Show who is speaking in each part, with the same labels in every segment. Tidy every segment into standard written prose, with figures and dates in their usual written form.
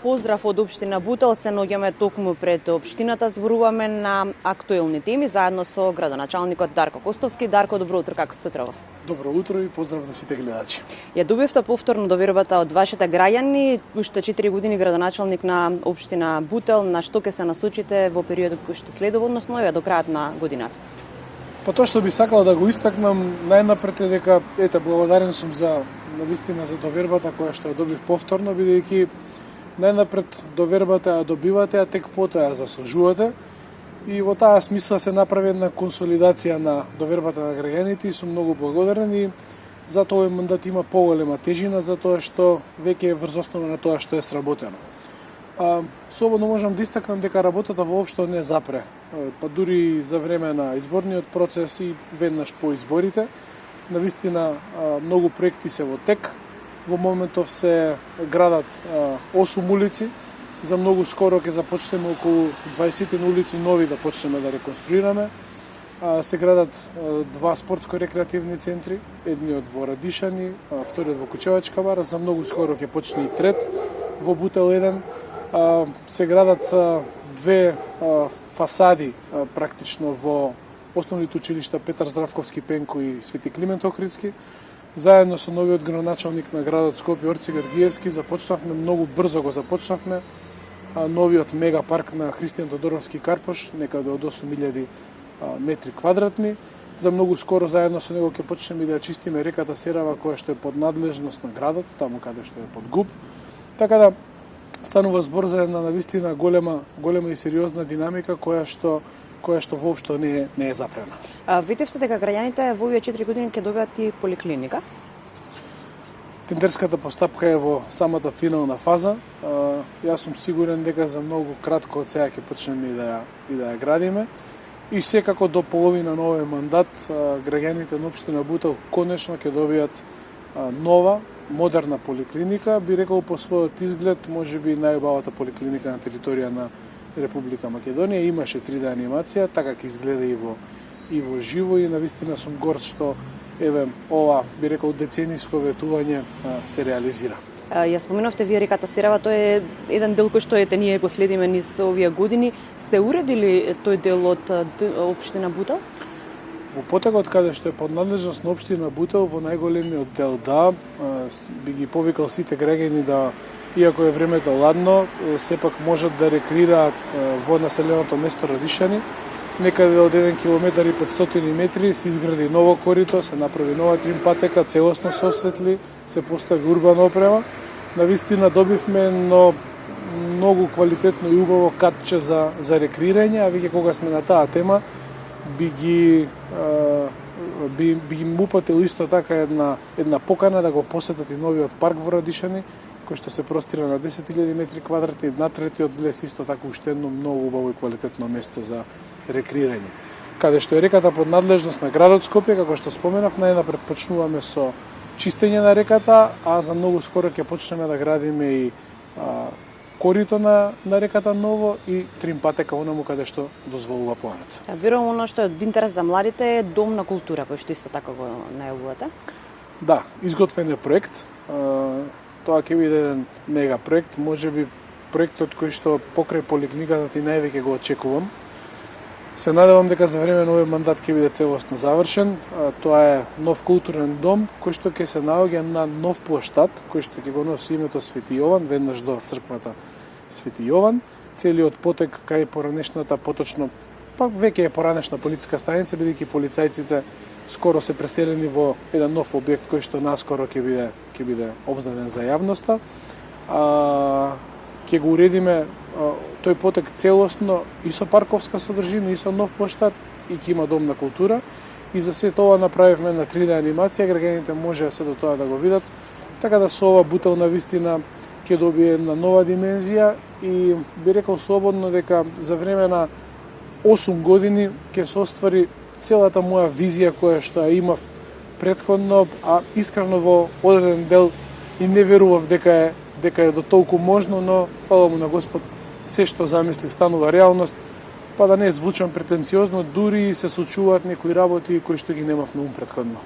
Speaker 1: поздрав од општина Бутел се наоѓаме токму пред општината, зборуваме на актуелни теми заедно со градоначалникот Дарко Костовски. Дарко, добро утро, како сте трова?
Speaker 2: Добро утро и поздрав на сите гледачи.
Speaker 1: Ја добивте повторно довербата од вашите граѓани, уште 4 години градоначалник на општина Бутел, на што ќе се насочите во периодот кој што следува, односно до крајот на годината?
Speaker 2: Па тоа што би сакал да го истакнам најнапред е дека благодарен сум за навистина за довербата која што ја добив повторно, бидејќи најнапред довербата ја добивате, а тек потоа ја заслужувате. И во таа смисла се направи една консолидација на довербата на граѓаните и сум многу благодарен и затоа овој мандат има поголема тежина, затоа што веќе е врз основа на тоа што е сработено. Слободно можам да истакнам дека работата воопшто не запре. Па дури за време на изборниот процес и веднаш по изборите, навистина многу проекти се во тек. Во моментов се градат 8 улици. За многу скоро ќе започнеме околу 20 улици нови да почнеме да реконструираме. Се градат 2 спортско-рекреативни центри, едниот во Радишани, вториот во Кучевачка бара, за многу скоро ќе почне и трет во Бутел 1. Се градат 2 фасади практично во основните училишта Петар Здравковски Пенко и Свети Климент Охридски. Заедно со новиот градоначалник на градот Скопје Орци Георгиевски започнавме, многу брзо го започнавме, новиот мега парк на Христијан Тодоровски Карпош, некаде од 8000 метри квадратни. За многу скоро заедно со него ќе почнеме да ја чистиме реката Серава, која што е под надлежност на градот, таму каде што е под ГУП. Така да станува збор за една навистина голема и сериозна динамика која што воопшто не е запрена.
Speaker 1: Видевте дека граѓаните во овие 4 години ќе добијат и поликлиника?
Speaker 2: Тендерската постапка е во самата финална фаза. Јас сум сигурен дека за многу кратко од сега ќе почнеме и да ја градиме. И секако до половина на овој мандат граѓаните на општина Бутел конечно ќе добијат нова, модерна поликлиника, би рекол по својот изглед, можеби најубавата поликлиника на територија на Република Македонија. Имаше 3D анимација, така ќе изгледа и во живо и навистина сум горд што ова, би рекол, децениско ветување се реализира.
Speaker 1: Ја споменавте вие реката Серава, тој е еден дел кој што ние го следиме низ овие години. Се уреди ли тој дел од општина Бутел?
Speaker 2: Во потекот каде што е под надлежност на општина Бутел, во најголемиот дел би ги повикал сите граѓани да, иако е времето ладно, сепак можат да рекреираат во населеното место Радишани. Некаде од 1 км и 500 метри се изгради ново корито, се направи нова трим патека, целосно се осветли, се постави урбана опрема. Навистина добивме многу квалитетно и убаво катче за рекреирање, а веќе кога сме на таа тема, би ги упатил исто така една покана да го посетат и новиот парк во Радишани, кој што се простира на 10.000 метри квадратни, на третиот влез исто така уште едно многу убаво и квалитетно место за рекреирање. Каде што е реката под надлежност на градот Скопје, како што споменав, најнапред почнуваме со чистење на реката, а за многу скоро ќе почнеме да градиме и корито на реката ново и трим патека онаму каде што дозволува планот.
Speaker 1: Верувам оно што е од интерес за младите е дом на култура, кој што исто така го најавувате.
Speaker 2: Да, изготвен е проект. Тоа ќе биде еден мега проект, можеби проектот кој што покрај поликлиниката и највеќе го очекувам. Се надевам дека за време на овој мандат ќе биде целосно завршен. Тоа е нов културен дом кој што ќе се наоѓа на нов плоштад, кој што ќе го носи името Свети Јован, веднаш до црквата Свети Јован. Целиот потек кај поранешната, поточно, веќе е поранешна полициска станица, бидејќи полицајците скоро се преселени во еден нов објект кој што наскоро ќе биде обзнаден за јавноста. Ќе го уредиме тој потек целосно и со парковска содржина и со нов плоштад и ќе има дом на култура. И за се тоа направивме на 3D анимација, граѓаните може се до тоа да го видат. Така да со ова Бутел навистина ќе добие една нова димензија и би рекол слободно дека за време на 8 години ќе се оствари целата моја визија која што ја имав претходно, а искрено во одреден дел и не верував дека е до толку можно, но фала му на Господ, се што замислив станува реалност, па да не звучам претенциозно, дури се случуваат некои работи кои што ги немав на ум претходно.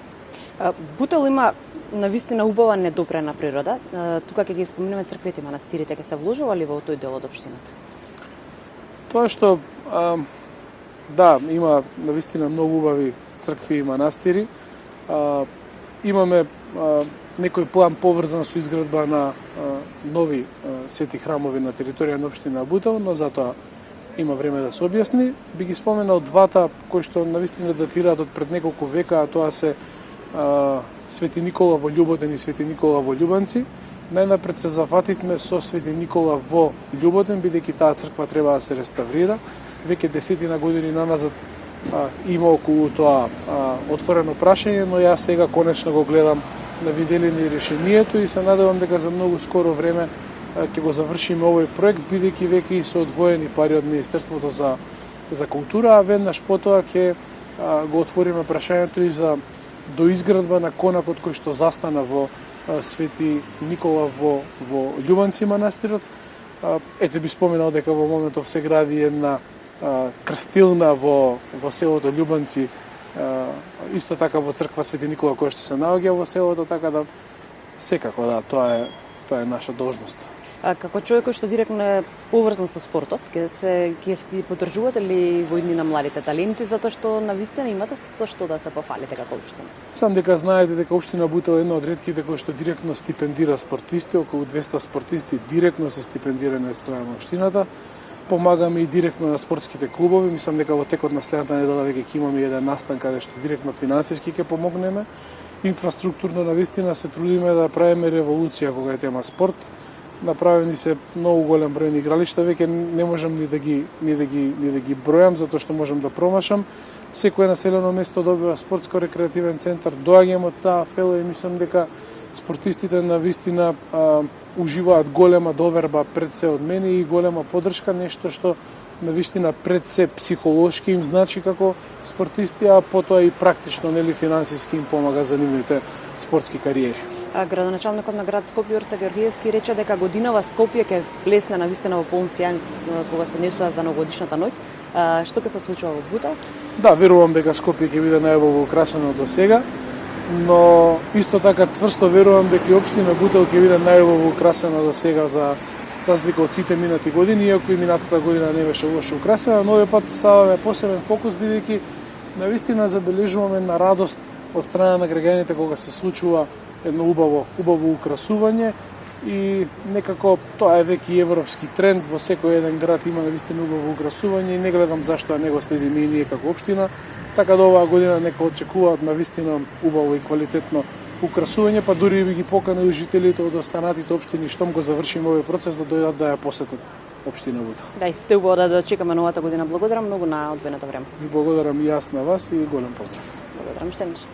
Speaker 1: Бутел има навистина убава недопрена природа. Тука ќе ги спомнеме црквите и манастирите, ќе се вложува ли во тој дел од општината?
Speaker 2: Тоа што да, има навистина многу убави цркви и манастири. Имаме некој план поврзан со изградба на нови свети храмови на територија на општина Бутел, но затоа има време да се објасни. Би ги споменал двата кои што навистина датираат од пред неколку века, а тоа се Свети Никола во Љуботен и Свети Никола во Љубанци. Најнапред се зафативме со Свети Никола во Љуботен, бидејќи таа црква треба да се реставрира. Веќе 10 години наназад има околу тоа отворено прашање, но јас сега конечно го гледам на виделини решението и се надевам дека за многу скоро време ќе го завршиме овој проект, бидејќи веќе и се одвоени пари од Министерството за култура, а веднаш потоа ќе го отвориме прашањето и за доизградба на конакот кој што застана во Свети Никола во Љубанци манастирот. Ете би споменал дека во моментов се гради една крстилна во селото Љубанци, исто така во црква Свети Никола која што се наоѓа во селото, така да секако да, тоа е наша должност.
Speaker 1: Како човек кој што директно е поврзан со спортот, ќе поддржувате ли во иднина младите таленти, затоа што навистина имате со што да се пофалите како општина?
Speaker 2: Сам дека знаете дека општина Бутел е една од ретките кои што директно стипендира спортисти, околу 200 спортисти директно се стипендирани од страна на општината. Помагаме и директно на спортските клубови, мислам дека во текот на следната недела веќе ќе имаме еден настан каде што директно финансиски ќе помогнеме. Инфраструктурно навистина се трудиме да правиме револуција кога е тема спорт. Направени се многу голем број игралишта, веќе не можам ни да ги бројам затоа што можам да промашам. Секое населено место добива спортско-рекреативен центар, доаѓаме од таа фела и мислам дека спортистите навистина уживаат голема доверба пред се од мене и голема поддршка, нешто што навистина пред се психолошки им значи како спортисти, а потоа и практично нели финансиски им помага за нивните спортски кариери.
Speaker 1: Градоначалникот на град Скопје Јорце Георгиевски рече дека годинава Скопје ќе блесне навистина во полн сјај кога се несува за новогодишната ноќ. Што ќе се случува во Бутел?
Speaker 2: Да, верувам дека Скопје ќе биде најубаво украсено до сега, но исто така цврсто верувам дека и општина Бутел ќе биде најубаво украсена до сега за разлика од сите минати години, иако и минатата година не беше лошо украсена, но овој пат ставаме посебен фокус бидејќи навистина забележуваме на радост од страна на граѓаните кога се случува едно убаво украсување и некако тоа е веќе европски тренд, во секој еден град има навистина убаво украсување и не гледам зашто не го следиме и ние како општина, така да оваа година нека очекуваат навистина убаво и квалитетно украсување, па дури би ги поканил жителите од останатите општини штом го завршиме овој процес да дојдат да ја посетат општина Бутел.
Speaker 1: Да, и сте убаво да чекаме новата година. Благодарам многу на одвоеното време.
Speaker 2: Ви благодарам и јас на вас и голем поздрав.
Speaker 1: Благодарам, штенич.